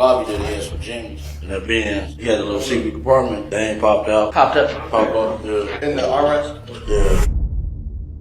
lobby that he had some Jimmys. And that Benz, he had a little secret compartment. They ain't popped out. Popped up, yeah. In the armrest? Yeah.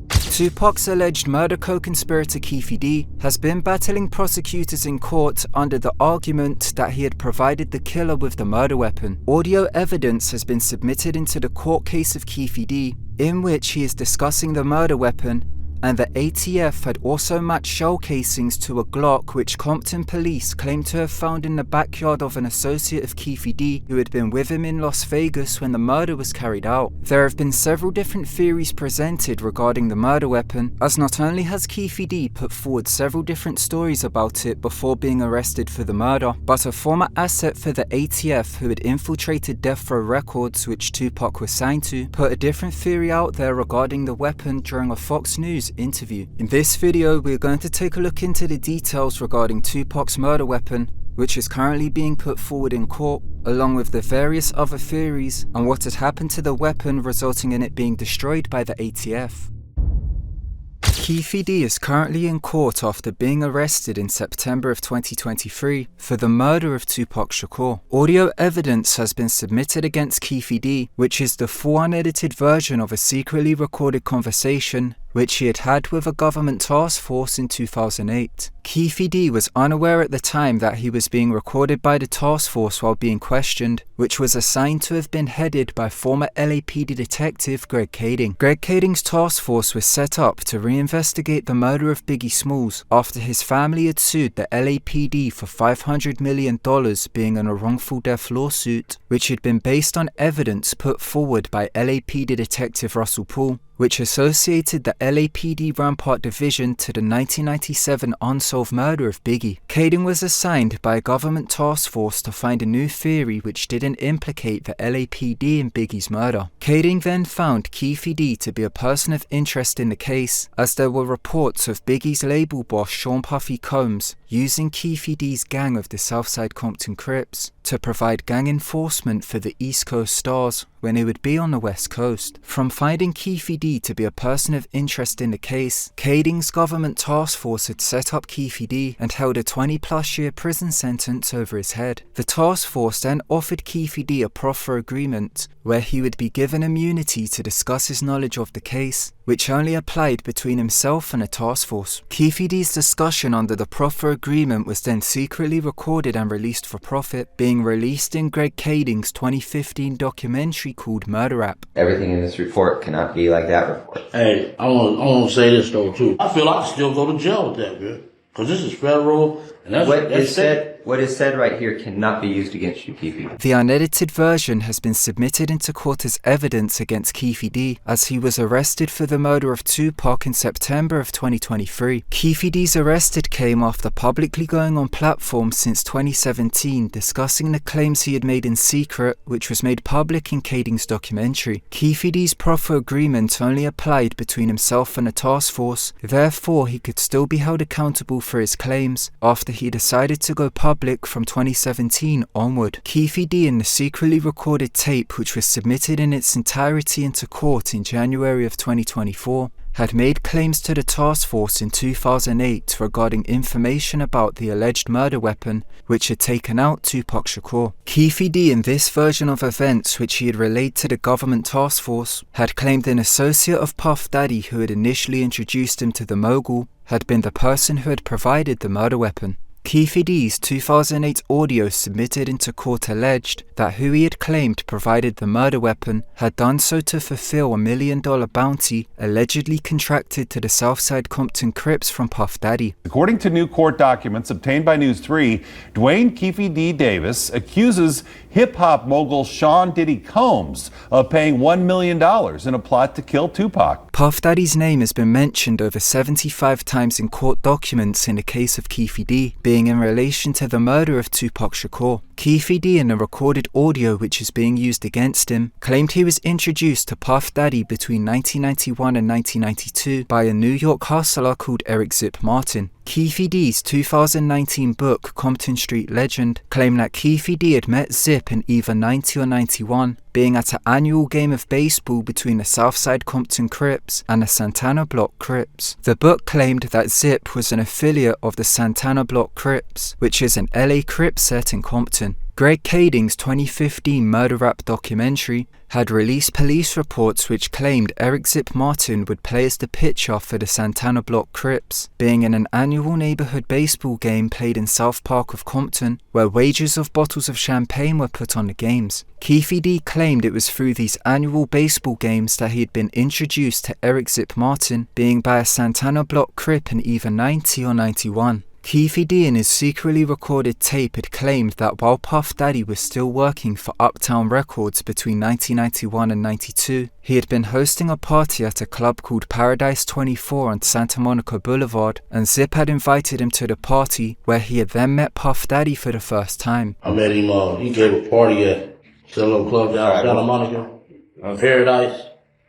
Tupac's alleged murder co-conspirator Keefe D has been battling prosecutors in court under the argument that he had provided the killer with the murder weapon. Audio evidence has been submitted into the court case of Keefe D, in which he is discussing the murder weapon, and the ATF had also matched shell casings to a Glock which Compton police claimed to have found in the backyard of an associate of Keefe D who had been with him in Las Vegas when the murder was carried out. There have been several different theories presented regarding the murder weapon, as not only has Keefe D put forward several different stories about it before being arrested for the murder, but a former asset for the ATF who had infiltrated Death Row Records, which Tupac was signed to, put a different theory out there regarding the weapon during a Fox News interview. In this video, we're going to take a look into the details regarding Tupac's murder weapon, which is currently being put forward in court, along with the various other theories and what had happened to the weapon resulting in it being destroyed by the ATF. Keefe D is currently in court after being arrested in September of 2023 for the murder of Tupac Shakur. Audio evidence has been submitted against Keefe D, which is the full unedited version of a secretly recorded conversation which he had with a government task force in 2008. Keefe D was unaware at the time that he was being recorded by the task force while being questioned, which was assigned to have been headed by former LAPD detective Greg Kading. Greg Kading's task force was set up to reinvestigate the murder of Biggie Smalls after his family had sued the LAPD for $500 million, being in a wrongful death lawsuit, which had been based on evidence put forward by LAPD detective Russell Paul, which associated the LAPD Rampart Division to the 1997 unsolved murder of Biggie. Kading was assigned by a government task force to find a new theory which didn't implicate the LAPD in Biggie's murder. Kading then found Keefe D to be a person of interest in the case, as there were reports of Biggie's label boss Sean Puffy Combs using Keefe D's gang of the Southside Compton Crips to provide gang enforcement for the East Coast Stars when he would be on the West Coast. From finding Keefe D to be a person of interest in the case, Kading's government task force had set up Keefe D and held a 20+ year prison sentence over his head. The task force then offered Keefe D a proffer agreement where he would be given immunity to discuss his knowledge of the case, which only applied between himself and the task force. Keefe D's discussion under the proffer agreement was then secretly recorded and released for profit, being released in Greg Kading's 2015 documentary called Murder Rap. Everything in this report cannot be like that report. Hey, I want to say this though too. I feel I can still go to jail with that, man. Because this is federal, and what is said right here cannot be used against you, Keefe. The unedited version has been submitted into court as evidence against Keefe D, as he was arrested for the murder of Tupac in September of 2023. Keefe D's arrested came after publicly going on platforms since 2017 discussing the claims he had made in secret, which was made public in Kading's documentary. Keefe D's proffer agreement only applied between himself and the task force, therefore he could still be held accountable for his claims after he decided to go public from 2017 onward. Keefe D in the secretly recorded tape, which was submitted in its entirety into court in January of 2024, had made claims to the task force in 2008 regarding information about the alleged murder weapon which had taken out Tupac Shakur. Keefe D in this version of events, which he had relayed to the government task force, had claimed an associate of Puff Daddy who had initially introduced him to the mogul had been the person who had provided the murder weapon. Keefe D's 2008 audio submitted into court alleged that who he had claimed provided the murder weapon had done so to fulfill $1 million bounty allegedly contracted to the Southside Compton Crips from Puff Daddy. According to new court documents obtained by News 3, Dwayne Keefe D. Davis accuses hip-hop mogul Sean Diddy Combs of paying $1 million in a plot to kill Tupac. Puff Daddy's name has been mentioned over 75 times in court documents in the case of Keefe D, being in relation to the murder of Tupac Shakur. Keefe D in the recorded audio which is being used against him claimed he was introduced to Puff Daddy between 1991 and 1992 by a New York hustler called Eric Zip Martin. Keefe D's 2019 book, Compton Street Legend, claimed that Keefe D had met Zip in either 90 or 91, being at an annual game of baseball between the Southside Compton Crips and the Santana Block Crips. The book claimed that Zip was an affiliate of the Santana Block Crips, which is an LA Crip set in Compton. Greg Kading's 2015 murder rap documentary had released police reports which claimed Eric Zip Martin would play as the pitcher for the Santana Block Crips, being in an annual neighborhood baseball game played in South Park of Compton, where wagers of bottles of champagne were put on the games. Keefe D claimed it was through these annual baseball games that he had been introduced to Eric Zip Martin, being by a Santana Block Crip in either 90 or 91. Keefe D in his secretly recorded tape had claimed that while Puff Daddy was still working for Uptown Records between 1991 and 92, he had been hosting a party at a club called Paradise 24 on Santa Monica Boulevard, and Zip had invited him to the party, where he had then met Puff Daddy for the first time. I met him, he gave a party at some little club down Santa Monica. Paradise.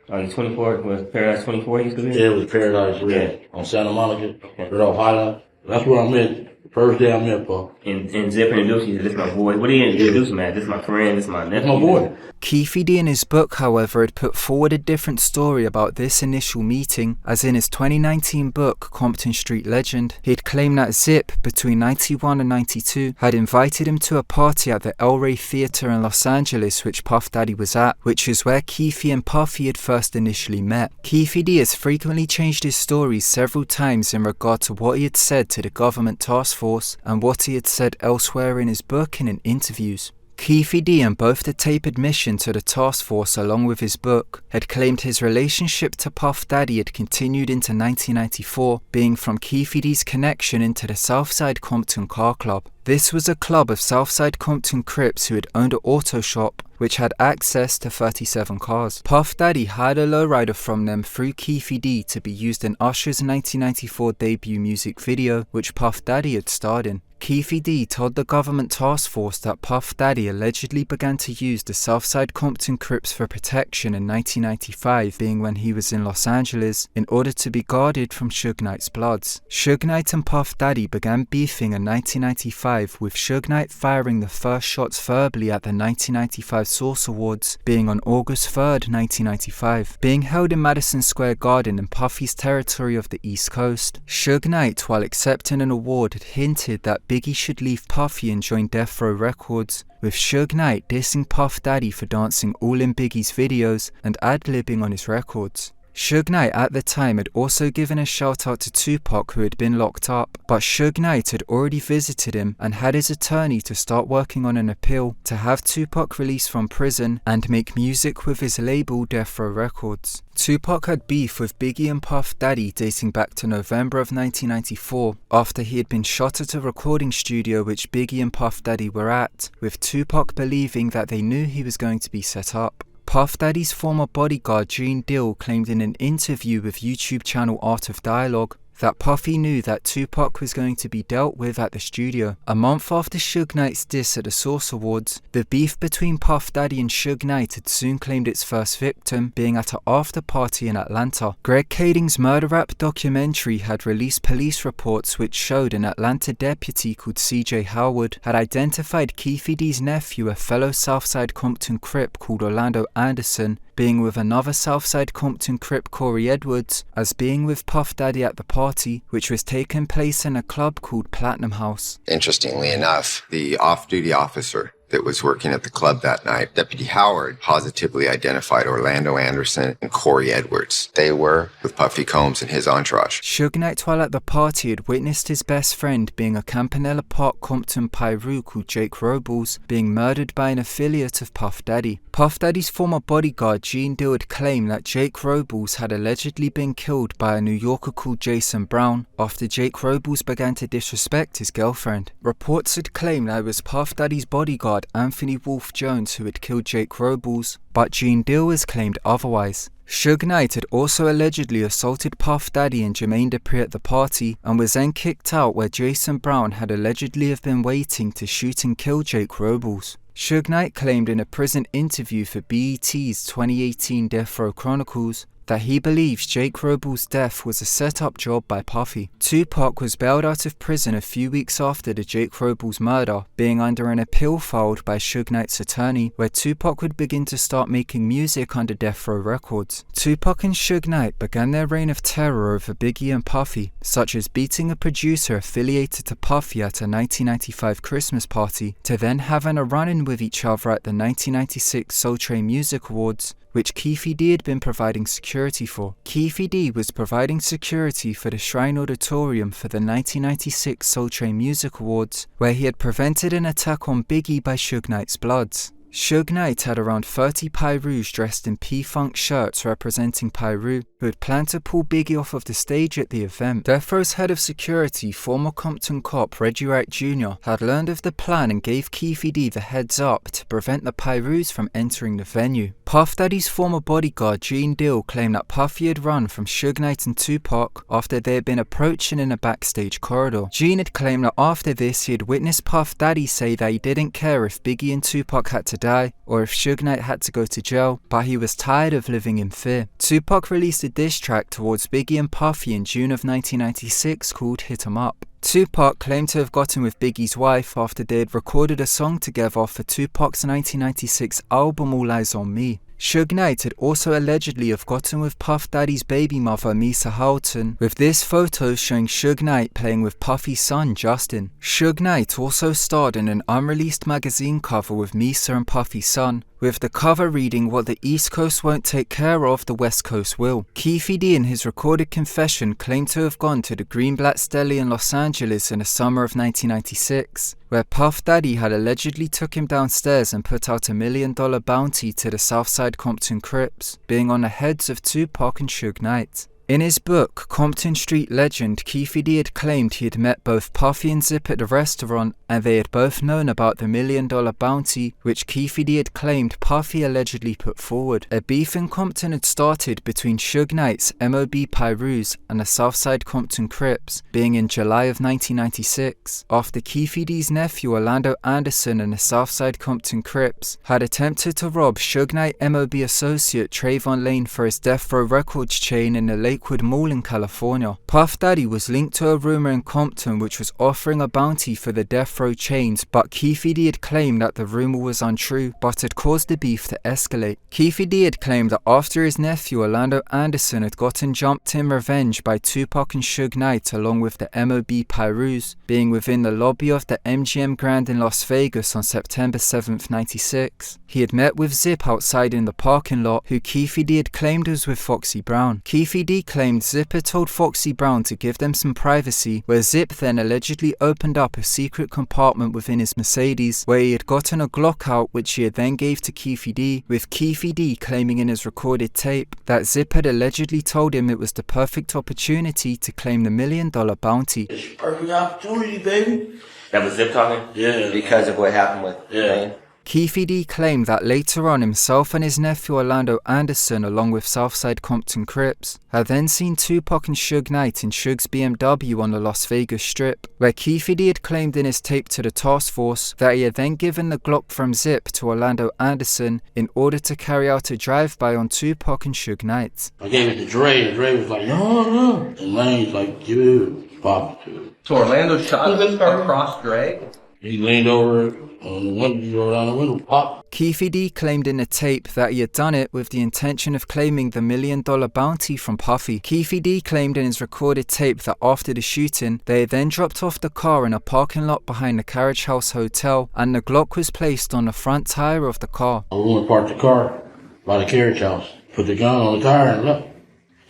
On 24, was Paradise 24 used to be? Yeah, it was Paradise, yeah. On Santa Monica, right off Highland. That's where I met, the first day I met Puff. And Zip introduced you to this my boy. What did he introduce him as? This is my friend, this is my nephew. That's my boy. Keefe D in his book, however, had put forward a different story about this initial meeting, as in his 2019 book, Compton Street Legend, he had claimed that Zip, between 91 and 92, had invited him to a party at the El Rey Theatre in Los Angeles, which Puff Daddy was at, which is where Keefe and Puffy had first initially met. Keefe D has frequently changed his stories several times in regard to what he had said to the government task force and what he had said elsewhere in his book and in interviews. Keefe D, in both the tape admission to the task force along with his book, had claimed his relationship to Puff Daddy had continued into 1994, being from Keefe D's connection into the Southside Compton Car Club. This was a club of Southside Compton Crips who had owned an auto shop, which had access to 37 cars. Puff Daddy hired a lowrider from them through Keefe D to be used in Usher's 1994 debut music video, which Puff Daddy had starred in. Keefe D told the government task force that Puff Daddy allegedly began to use the Southside Compton Crips for protection in 1995, being when he was in Los Angeles, in order to be guarded from Suge Knight's bloods. Suge Knight and Puff Daddy began beefing in 1995, with Suge Knight firing the first shots verbally at the 1995 Source Awards, being on August 3rd, 1995. Being held in Madison Square Garden in Puffy's territory of the East Coast, Suge Knight, while accepting an award, had hinted that Biggie should leave Puffy and join Death Row Records, with Suge Knight dissing Puff Daddy for dancing all in Biggie's videos and ad-libbing on his records. Suge Knight at the time had also given a shout out to Tupac, who had been locked up, but Suge Knight had already visited him and had his attorney to start working on an appeal to have Tupac released from prison and make music with his label Death Row Records. Tupac had beef with Biggie and Puff Daddy dating back to November of 1994, after he had been shot at a recording studio which Biggie and Puff Daddy were at, with Tupac believing that they knew he was going to be set up. Puff Daddy's former bodyguard Gene Dill claimed in an interview with YouTube channel Art of Dialogue that Puffy knew that Tupac was going to be dealt with at the studio. A month after Suge Knight's diss at the Source Awards, the beef between Puff Daddy and Suge Knight had soon claimed its first victim, being at an after party in Atlanta. Greg Kading's murder rap documentary had released police reports which showed an Atlanta deputy called CJ Howard had identified Keefe D's nephew, a fellow Southside Compton Crip called Orlando Anderson, being with another Southside Compton Crip, Corey Edwards, as being with Puff Daddy at the party, which was taking place in a club called Platinum House. Interestingly enough, the off-duty officer that was working at the club that night, Deputy Howard, positively identified Orlando Anderson and Corey Edwards. They were with Puffy Combs and his entourage. Suge Knight, while at the party, had witnessed his best friend, being a Campanella Park Compton Pyru called Jake Robles, being murdered by an affiliate of Puff Daddy. Puff Daddy's former bodyguard Gene Dill had claimed that Jake Robles had allegedly been killed by a New Yorker called Jason Brown after Jake Robles began to disrespect his girlfriend. Reports had claimed that it was Puff Daddy's bodyguard Anthony Wolf Jones who had killed Jake Robles, but Gene Dill has claimed otherwise. Suge Knight had also allegedly assaulted Puff Daddy and Jermaine Dupri at the party and was then kicked out, where Jason Brown had allegedly have been waiting to shoot and kill Jake Robles. Suge Knight claimed in a prison interview for BET's 2018 Death Row Chronicles that he believes Jake Robles' death was a set-up job by Puffy. Tupac was bailed out of prison a few weeks after the Jake Robles murder, being under an appeal filed by Suge Knight's attorney, where Tupac would begin to start making music under Death Row Records. Tupac and Suge Knight began their reign of terror over Biggie and Puffy, such as beating a producer affiliated to Puffy at a 1995 Christmas party, to then having a run-in with each other at the 1996 Soul Train Music Awards, which Keefe D had been providing security for. Keefe D was providing security for the Shrine Auditorium for the 1996 Soul Train Music Awards, where he had prevented an attack on Biggie by Suge Knight's Bloods. Suge Knight had around 30 Pyrus dressed in P-Funk shirts representing Pyru, who had planned to pull Biggie off of the stage at the event. Death Row's head of security, former Compton cop Reggie Wright Jr., had learned of the plan and gave Keefe D the heads up to prevent the Pyrus from entering the venue. Puff Daddy's former bodyguard Gene Deal claimed that Puffy had run from Suge Knight and Tupac after they had been approaching in a backstage corridor. Gene had claimed that after this he had witnessed Puff Daddy say that he didn't care if Biggie and Tupac had to die or if Suge Knight had to go to jail, but he was tired of living in fear. Tupac released a diss track towards Biggie and Puffy in June of 1996 called Hit 'Em Up. Tupac claimed to have gotten with Biggie's wife after they had recorded a song together for Tupac's 1996 album All Eyes on Me. Suge Knight had also allegedly have gotten with Puff Daddy's baby mother Misa Houghton, with this photo showing Suge Knight playing with Puffy's son Justin. Suge Knight also starred in an unreleased magazine cover with Misa and Puffy's son, with the cover reading "What the East Coast won't take care of, the West Coast will." Keefe D in his recorded confession claimed to have gone to the Greenblatt Deli in Los Angeles in the summer of 1996, where Puff Daddy had allegedly took him downstairs and put out $1 million bounty to the Southside Compton Crips, being on the heads of Tupac and Suge Knight. In his book, Compton Street Legend, Keefe D had claimed he had met both Puffy and Zip at the restaurant, and they had both known about the $1 million bounty, which Keefe D had claimed Puffy allegedly put forward. A beef in Compton had started between Suge Knight's MOB Pyrus and the Southside Compton Crips, being in July of 1996, after Keefe D's nephew Orlando Anderson and the Southside Compton Crips had attempted to rob Suge Knight MOB associate Trayvon Lane for his Death Row Records chain in the Lakewood Mall in California. Puff Daddy was linked to a rumor in Compton which was offering a bounty for the Death Row chains, but Keefe D had claimed that the rumor was untrue, but had caused the beef to escalate. Keefe D had claimed that after his nephew Orlando Anderson had gotten jumped in revenge by Tupac and Suge Knight along with the MOB Pyrus, being within the lobby of the MGM Grand in Las Vegas on September 7th, 96, he had met with Zip outside in the parking lot, who Keefe D had claimed was with Foxy Brown. Keefe D claimed Zip had told Foxy Brown to give them some privacy, where Zip then allegedly opened up a secret compartment within his Mercedes, where he had gotten a Glock out which he had then gave to Keefe D, with Keefe D claiming in his recorded tape that Zip had allegedly told him it was the perfect opportunity to claim the $1 million bounty. It's a perfect opportunity, baby. That was Zip talking? Yeah. Because of what happened with Wayne. Keefe D claimed that later on himself and his nephew Orlando Anderson, along with Southside Compton Crips, had then seen Tupac and Suge Knight in Suge's BMW on the Las Vegas Strip, where Keefe D had claimed in his tape to the task force that he had then given the Glock from Zip to Orlando Anderson in order to carry out a drive-by on Tupac and Suge Knight. I gave it to Dre, and Dre was like, no. And Lane's like, dude, pop it to it. So Orlando shot across Dre? He leaned over on the window, he rolled down the window, pop. Keefe D claimed in the tape that he had done it with the intention of claiming the $1 million bounty from Puffy. Keefe D claimed in his recorded tape that after the shooting, they had then dropped off the car in a parking lot behind the Carriage House Hotel, and the Glock was placed on the front tire of the car. I went and parked the car by the Carriage House, put the gun on the tire and left.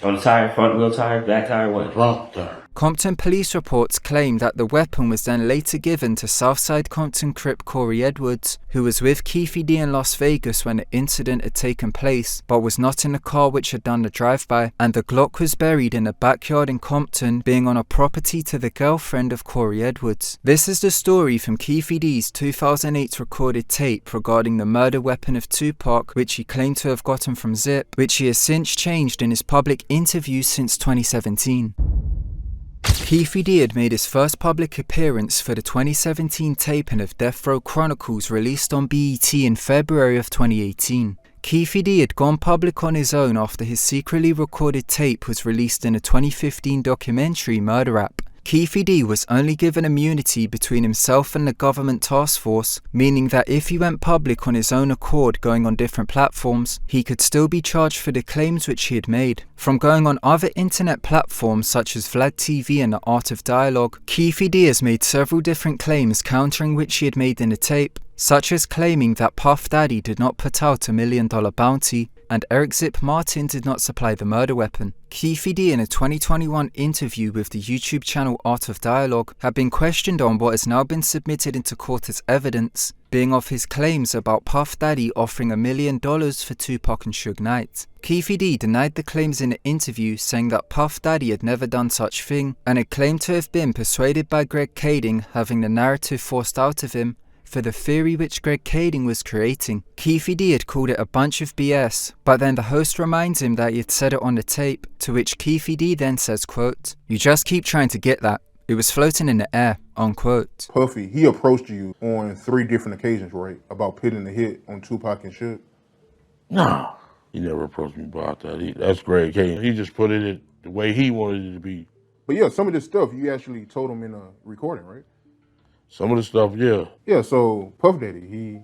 On the tire, front wheel tire, back tire, what? Front tire. Compton police reports claim that the weapon was then later given to Southside Compton Crip Corey Edwards, who was with Keefe D in Las Vegas when the incident had taken place, but was not in the car which had done the drive-by, and the Glock was buried in a backyard in Compton, being on a property to the girlfriend of Corey Edwards. This is the story from Keefe D's 2008 recorded tape regarding the murder weapon of Tupac, which he claimed to have gotten from Zip, which he has since changed in his public interviews since 2017. Keefe D had made his first public appearance for the 2017 taping of Death Row Chronicles released on BET in February of 2018. Keefe D had gone public on his own after his secretly recorded tape was released in a 2015 documentary, Murder Rap. Keefe D was only given immunity between himself and the government task force, meaning that if he went public on his own accord going on different platforms, he could still be charged for the claims which he had made. From going on other internet platforms such as Vlad TV and The Art of Dialogue, Keefe D has made several different claims countering which he had made in the tape, such as claiming that Puff Daddy did not put out $1 million bounty and Eric Zip Martin did not supply the murder weapon. Keefe D, in a 2021 interview with the YouTube channel Art of Dialogue, had been questioned on what has now been submitted into court as evidence, being of his claims about Puff Daddy offering $1 million for Tupac and Suge Knight. Keefe D denied the claims in the interview, saying that Puff Daddy had never done such thing and had claimed to have been persuaded by Greg Kading, having the narrative forced out of him for the theory which Greg Kading was creating. Keefe D had called it a bunch of BS, but then the host reminds him that he had said it on the tape, to which Keefe D then says, quote, "You just keep trying to get that. It was floating in the air," unquote. Puffy, he approached you on 3 different occasions, right? About pitting the hit on Tupac and Suge? No, he never approached me about that. That's Greg Kading. He just put it the way he wanted it to be. But yeah, some of this stuff you actually told him in a recording, right? Some of the stuff, yeah. Yeah, so Puff Daddy, he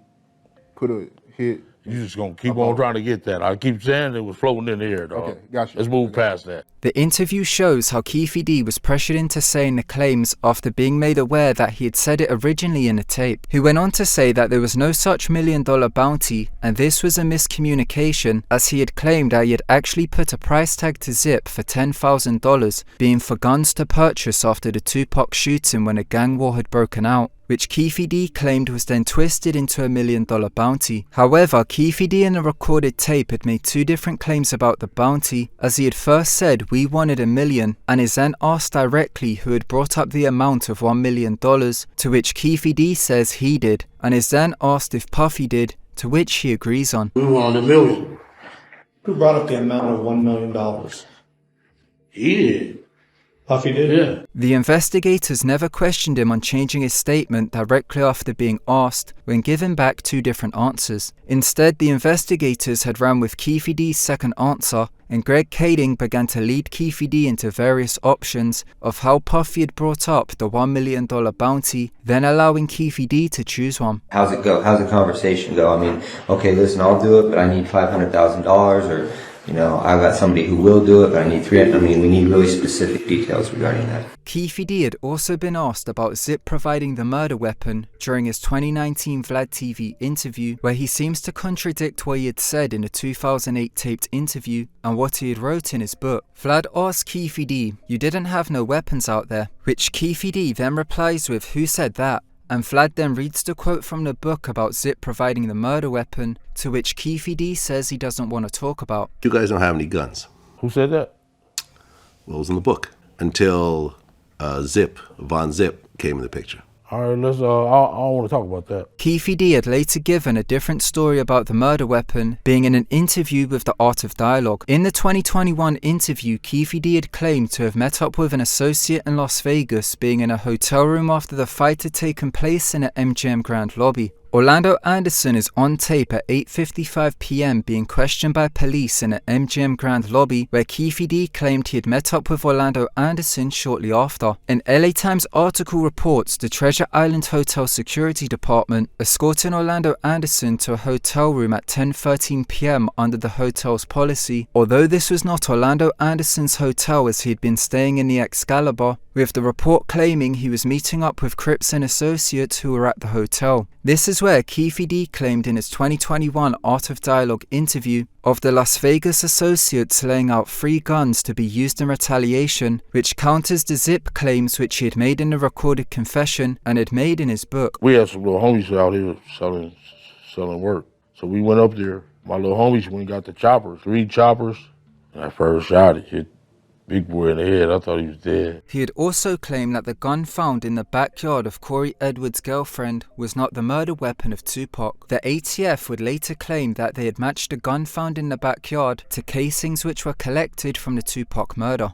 put a hit. You just gonna keep on trying to get that. I keep saying it was floating in the air, dog. Okay, gotcha. Let's move past that. The interview shows how Keefe D was pressured into saying the claims after being made aware that he had said it originally in a tape. He went on to say that there was no such $1 million bounty, and this was a miscommunication, as he had claimed that he had actually put a price tag to Zip for $10,000, being for guns to purchase after the Tupac shooting when a gang war had broken out, which Keefe D claimed was then twisted into $1 million bounty. However, Keefe D in a recorded tape had made 2 different claims about the bounty, as he had first said we wanted $1 million, and is then asked directly who had brought up the amount of $1 million, to which Keefe D says he did, and is then asked if Puffy did, to which he agrees on. We wanted $1 million. Who brought up the amount of $1 million? He did. Puffy did? Yeah. The investigators never questioned him on changing his statement directly after being asked, when given back 2 different answers. Instead, the investigators had ran with Keefe D's second answer, and Greg Kading began to lead Keefe D into various options of how Puffy had brought up the $1 million bounty, then allowing Keefe D to choose one. How's it go? How's the conversation go? I mean, okay, listen, I'll do it, but I need $500,000, or, you know, I've got somebody who will do it, but I need $300,000. I mean, we need really specific details regarding that. Keefe D had also been asked about Zip providing the murder weapon during his 2019 Vlad TV interview, where he seems to contradict what he had said in a 2008 taped interview and what he had wrote in his book. Vlad asked Keefe D, "You didn't have no weapons out there," which Keefe D then replies with, "Who said that?" And Vlad then reads the quote from the book about Zip providing the murder weapon, to which Keefe D says he doesn't want to talk about. You guys don't have any guns. Who said that? Well, it was in the book until Von Zip came in the picture. All right, let's. I don't want to talk about that. Keefe D had later given a different story about the murder weapon, being in an interview with The Art of Dialogue. In the 2021 interview, Keefe D had claimed to have met up with an associate in Las Vegas, being in a hotel room after the fight had taken place in an MGM Grand lobby. Orlando Anderson is on tape at 8:55 p.m. being questioned by police in an MGM Grand lobby, where Keefe D claimed he had met up with Orlando Anderson shortly after. An LA Times article reports the Treasure Island Hotel Security Department escorting Orlando Anderson to a hotel room at 10:13 p.m. under the hotel's policy, although this was not Orlando Anderson's hotel, as he had been staying in the Excalibur, with the report claiming he was meeting up with Crips and associates who were at the hotel. This is where Keefe D claimed in his 2021 Art of Dialogue interview of the Las Vegas associates laying out 3 guns to be used in retaliation, which counters the Zip claims which he had made in the recorded confession and had made in his book. We had some little homies out here selling work. So we went up there. My little homies went and got the choppers, 3 choppers. And I first shot it, hit Big Boy in the head. I thought he was dead. He had also claimed that the gun found in the backyard of Corey Edwards' girlfriend was not the murder weapon of Tupac. The ATF would later claim that they had matched the gun found in the backyard to casings which were collected from the Tupac murder.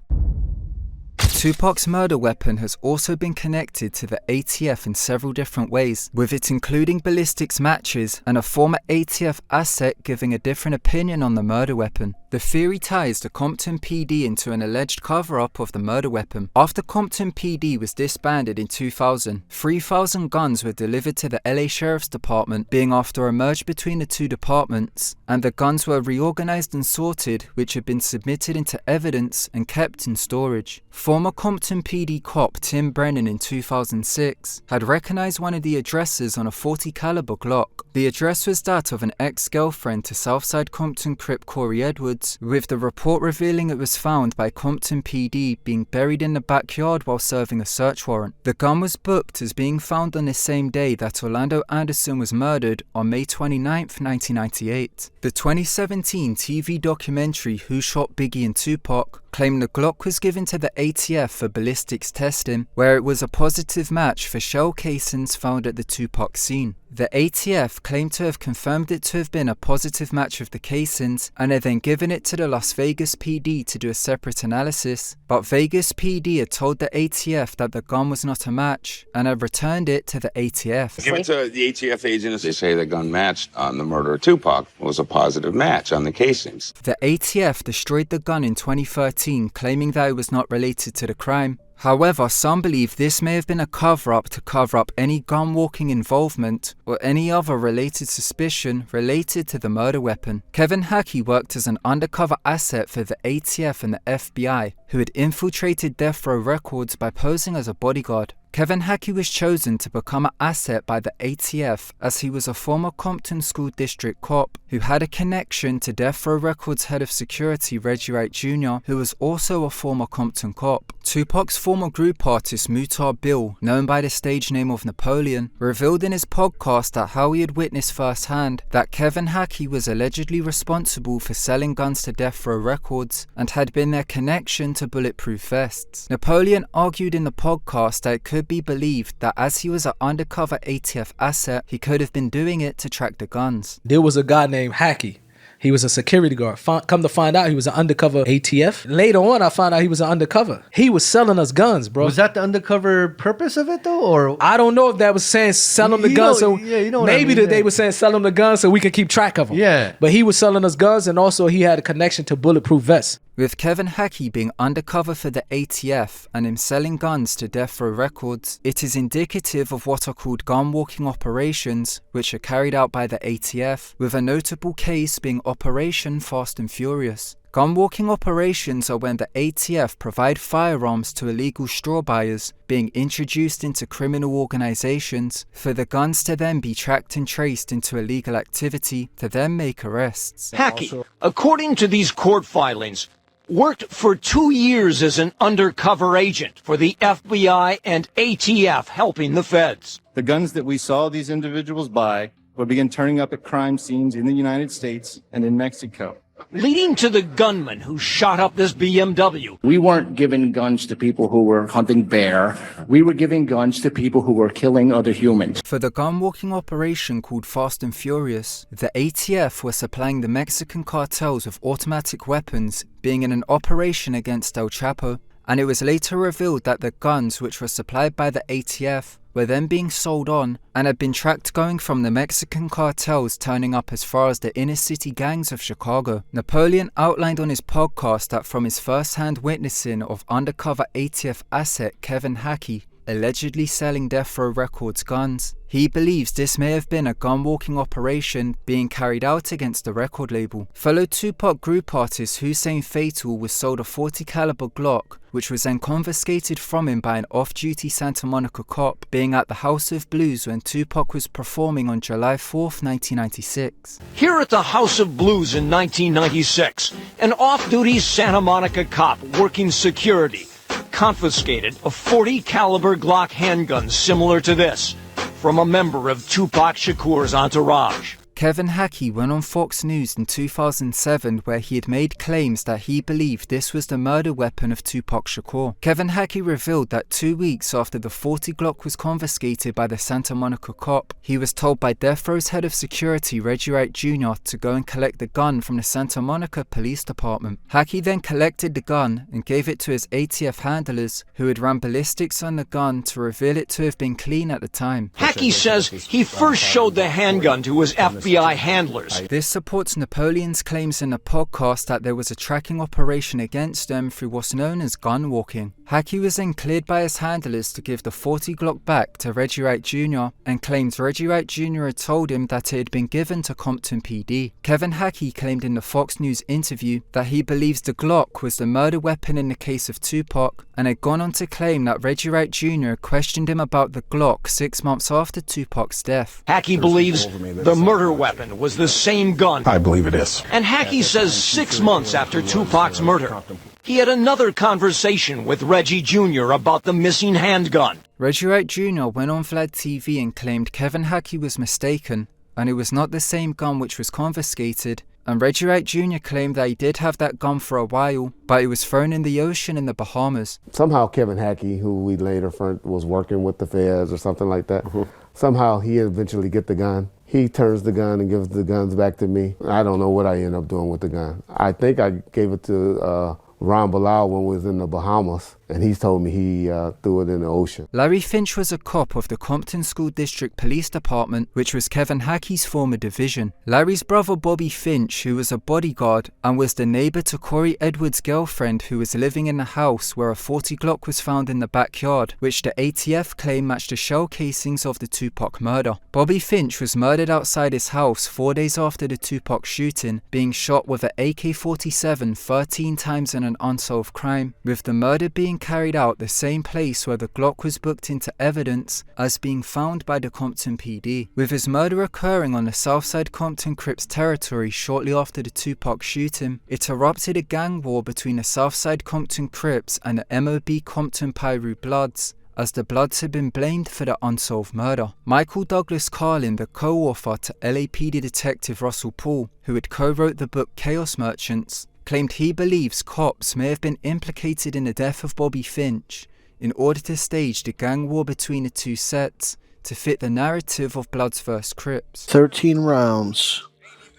Tupac's murder weapon has also been connected to the ATF in several different ways, with it including ballistics matches and a former ATF asset giving a different opinion on the murder weapon. The theory ties the Compton PD into an alleged cover-up of the murder weapon. After Compton PD was disbanded in 2000, 3,000 guns were delivered to the LA Sheriff's Department, being after a merge between the two departments, and the guns were reorganized and sorted, which had been submitted into evidence and kept in storage. Former Compton PD cop Tim Brennan in 2006 had recognized one of the addresses on a .40 caliber Glock. The address was that of an ex-girlfriend to Southside Compton Crip Corey Edwards, with the report revealing it was found by Compton PD being buried in the backyard while serving a search warrant. The gun was booked as being found on the same day that Orlando Anderson was murdered on May 29, 1998. The 2017 TV documentary Who Shot Biggie and Tupac claimed the Glock was given to the ATF for ballistics testing, where it was a positive match for shell casings found at the Tupac scene. The ATF claimed to have confirmed it to have been a positive match of the casings and had then given it to the Las Vegas PD to do a separate analysis, but Vegas PD had told the ATF that the gun was not a match and had returned it to the ATF. Give it to the ATF agents. They say the gun matched on the murder of Tupac. It was a positive match on the casings. The ATF destroyed the gun in 2013, claiming that it was not related to the crime. However, some believe this may have been a cover-up to cover up any gun-walking involvement or any other related suspicion related to the murder weapon. Kevin Hackey worked as an undercover asset for the ATF and the FBI, who had infiltrated Death Row Records by posing as a bodyguard. Kevin Hackey was chosen to become an asset by the ATF as he was a former Compton School District cop who had a connection to Death Row Records head of security Reggie Wright Jr., who was also a former Compton cop. Tupac's former group artist Muhtar Bill, known by the stage name of Napoleon, revealed in his podcast that how he had witnessed firsthand that Kevin Hackey was allegedly responsible for selling guns to Death Row Records and had been their connection to bulletproof vests. Napoleon argued in the podcast that it could be believed that as he was an undercover ATF asset, he could have been doing it to track the guns. There was a guy named Hackey. He was a security guard. Come to find out, he was an undercover ATF. Later on, I found out he was an undercover. He was selling us guns, bro. Was that the undercover purpose of it, though? Or I don't know if that was saying sell them the guns. So maybe that they were saying sell them the guns so we can keep track of them. Yeah. But he was selling us guns, and also he had a connection to bulletproof vests. With Kevin Hackey being undercover for the ATF and him selling guns to Death Row Records, it is indicative of what are called gun-walking operations, which are carried out by the ATF, with a notable case being Operation Fast and Furious. Gun-walking operations are when the ATF provide firearms to illegal straw buyers being introduced into criminal organizations for the guns to then be tracked and traced into illegal activity to then make arrests. Hackey, according to these court filings, worked for 2 years as an undercover agent for the FBI and ATF helping the feds. The guns that we saw these individuals buy would begin turning up at crime scenes in the United States and in Mexico, leading to the gunman who shot up this BMW. We weren't giving guns to people who were hunting bear. We were giving guns to people who were killing other humans. For the gun-walking operation called Fast and Furious, the ATF were supplying the Mexican cartels with automatic weapons, being in an operation against El Chapo, and it was later revealed that the guns which were supplied by the ATF were then being sold on and had been tracked going from the Mexican cartels turning up as far as the inner city gangs of Chicago. Napoleon outlined on his podcast that from his first-hand witnessing of undercover ATF asset Kevin Hackey allegedly selling Death Row Records guns, he believes this may have been a gun-walking operation being carried out against the record label. Fellow Tupac group artist Hussein Fatal was sold a .40 caliber Glock, which was then confiscated from him by an off-duty Santa Monica cop being at the House of Blues when Tupac was performing on July 4th, 1996. Here at the House of Blues in 1996, an off-duty Santa Monica cop working security confiscated a .40 caliber Glock handgun similar to this from a member of Tupac Shakur's entourage. Kevin Hackey went on Fox News in 2007 where he had made claims that he believed this was the murder weapon of Tupac Shakur. Kevin Hackey revealed that 2 weeks after the .40 Glock was confiscated by the Santa Monica cop, he was told by Death Row's head of security Reggie Wright Jr. to go and collect the gun from the Santa Monica Police Department. Hackey then collected the gun and gave it to his ATF handlers, who had run ballistics on the gun to reveal it to have been clean at the time. Hackey says he first showed the handgun to his FBI handlers. This supports Napoleon's claims in the podcast that there was a tracking operation against them through what's known as gun walking. Hackey was then cleared by his handlers to give the .40 Glock back to Reggie Wright Jr. and claimed Reggie Wright Jr. had told him that it had been given to Compton PD. Kevin Hackey claimed in the Fox News interview that he believes the Glock was the murder weapon in the case of Tupac, and had gone on to claim that Reggie Wright Jr. questioned him about the Glock 6 months after Tupac's death. Hackey believes the murder weapon was the same gun. I believe it is. And Hackey says 6 months after Tupac's murder, he had another conversation with Reggie Jr. about the missing handgun. Reggie Wright Jr. went on Vlad TV and claimed Kevin Hackey was mistaken, and it was not the same gun which was confiscated, and Reggie Wright Jr. claimed that he did have that gun for a while, but it was thrown in the ocean in the Bahamas. Somehow Kevin Hackey, who we later was working with the feds or something like that, somehow he eventually get the gun. He turns the gun and gives the guns back to me. I don't know what I end up doing with the gun. I think I gave it to Ron Bilal when we was in the Bahamas, and he told me he threw it in the ocean. Larry Finch was a cop of the Compton School District Police Department, which was Kevin Hackey's former division. Larry's brother Bobby Finch, who was a bodyguard and was the neighbor to Corey Edwards' girlfriend who was living in the house where a .40 Glock was found in the backyard, which the ATF claimed matched the shell casings of the Tupac murder. Bobby Finch was murdered outside his house 4 days after the Tupac shooting, being shot with an AK-47 13 times in an unsolved crime, with the murder being carried out the same place where the Glock was booked into evidence as being found by the Compton PD. With his murder occurring on the Southside Compton Crips territory shortly after the Tupac shooting, it erupted a gang war between the Southside Compton Crips and the MOB Compton Piru Bloods, as the Bloods had been blamed for the unsolved murder. Michael Douglas Carlin, the co-author to LAPD detective Russell Paul, who had co-wrote the book Chaos Merchants, claimed he believes cops may have been implicated in the death of Bobby Finch in order to stage the gang war between the two sets to fit the narrative of Bloods vs. Crips. 13 rounds,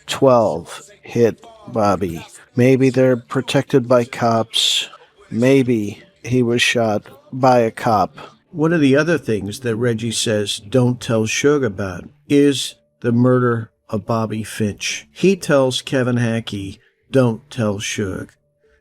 12 hit Bobby. Maybe they're protected by cops. Maybe he was shot by a cop. One of the other things that Reggie says don't tell Suge about is the murder of Bobby Finch. He tells Kevin Hackey, don't tell Suge.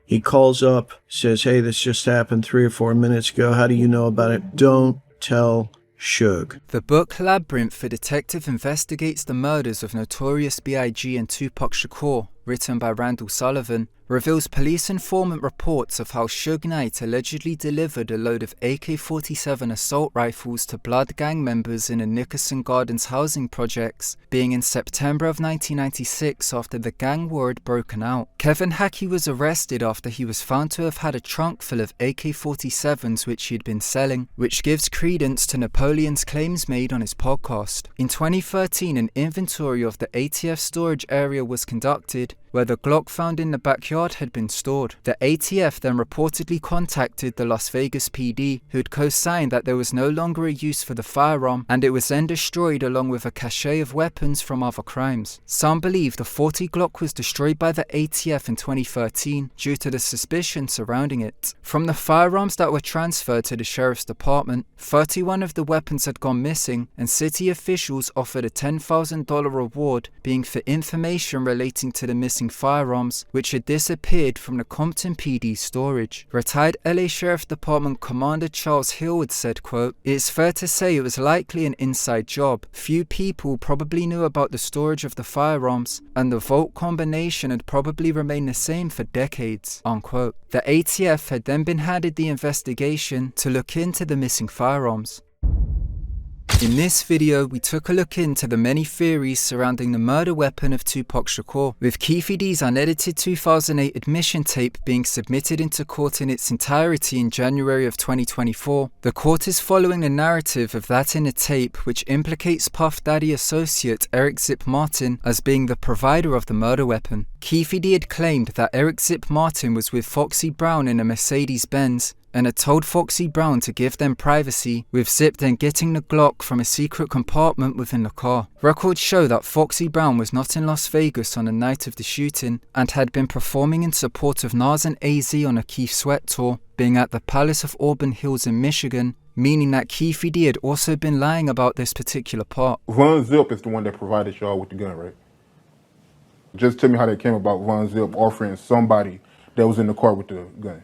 He calls up, says, hey, this just happened 3 or 4 minutes ago. How do you know about it? Don't tell Suge. The book Labyrinth, a detective investigates the murders of Notorious B.I.G. and Tupac Shakur, written by Randall Sullivan, reveals police informant reports of how Suge Knight allegedly delivered a load of AK-47 assault rifles to Blood gang members in the Nickerson Gardens housing projects, being in September of 1996 after the gang war had broken out. Kevin Hackey was arrested after he was found to have had a trunk full of AK-47s which he had been selling, which gives credence to Napoleon's claims made on his podcast. In 2013, an inventory of the ATF storage area was conducted, where the Glock found in the backyard had been stored. The ATF then reportedly contacted the Las Vegas PD, who had co-signed that there was no longer a use for the firearm, and it was then destroyed along with a cache of weapons from other crimes. Some believe the .40 Glock was destroyed by the ATF in 2013 due to the suspicion surrounding it. From the firearms that were transferred to the Sheriff's Department, 31 of the weapons had gone missing, and city officials offered a $10,000 reward, being for information relating to the missing firearms, which had disappeared from the Compton PD storage. Retired LA Sheriff Department Commander Charles Hill had said, quote, "It's fair to say it was likely an inside job. Few people probably knew about the storage of the firearms, and the vault combination had probably remained the same for decades," unquote. The ATF had then been handed the investigation to look into the missing firearms. In this video, we took a look into the many theories surrounding the murder weapon of Tupac Shakur, with Keefe D's unedited 2008 admission tape being submitted into court in its entirety in January of 2024. The court is following the narrative of that in the tape, which implicates Puff Daddy associate Eric Zip Martin as being the provider of the murder weapon. Keefe D had claimed that Eric Zip Martin was with Foxy Brown in a Mercedes-Benz, and had told Foxy Brown to give them privacy, with Zip then getting the Glock from a secret compartment within the car. Records show that Foxy Brown was not in Las Vegas on the night of the shooting, and had been performing in support of Nas and AZ on a Keith Sweat tour, being at the Palace of Auburn Hills in Michigan, meaning that Keefe D had also been lying about this particular part. Von Zip is the one that provided y'all with the gun, right? Just tell me how that came about, Von Zip offering somebody that was in the car with the gun.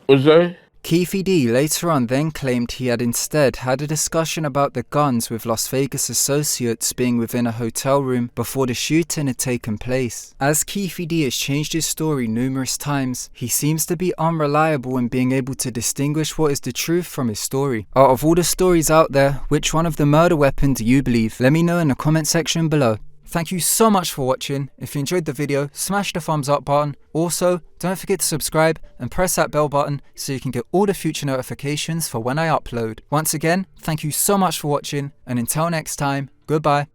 What's that? Keefe D later on then claimed he had instead had a discussion about the guns with Las Vegas associates being within a hotel room before the shooting had taken place. As Keefe D has changed his story numerous times, he seems to be unreliable in being able to distinguish what is the truth from his story. Out of all the stories out there, which one of the murder weapons do you believe? Let me know in the comment section below. Thank you so much for watching. If you enjoyed the video, smash the thumbs up button. Also, don't forget to subscribe and press that bell button so you can get all the future notifications for when I upload. Once again, thank you so much for watching, and until next time, goodbye.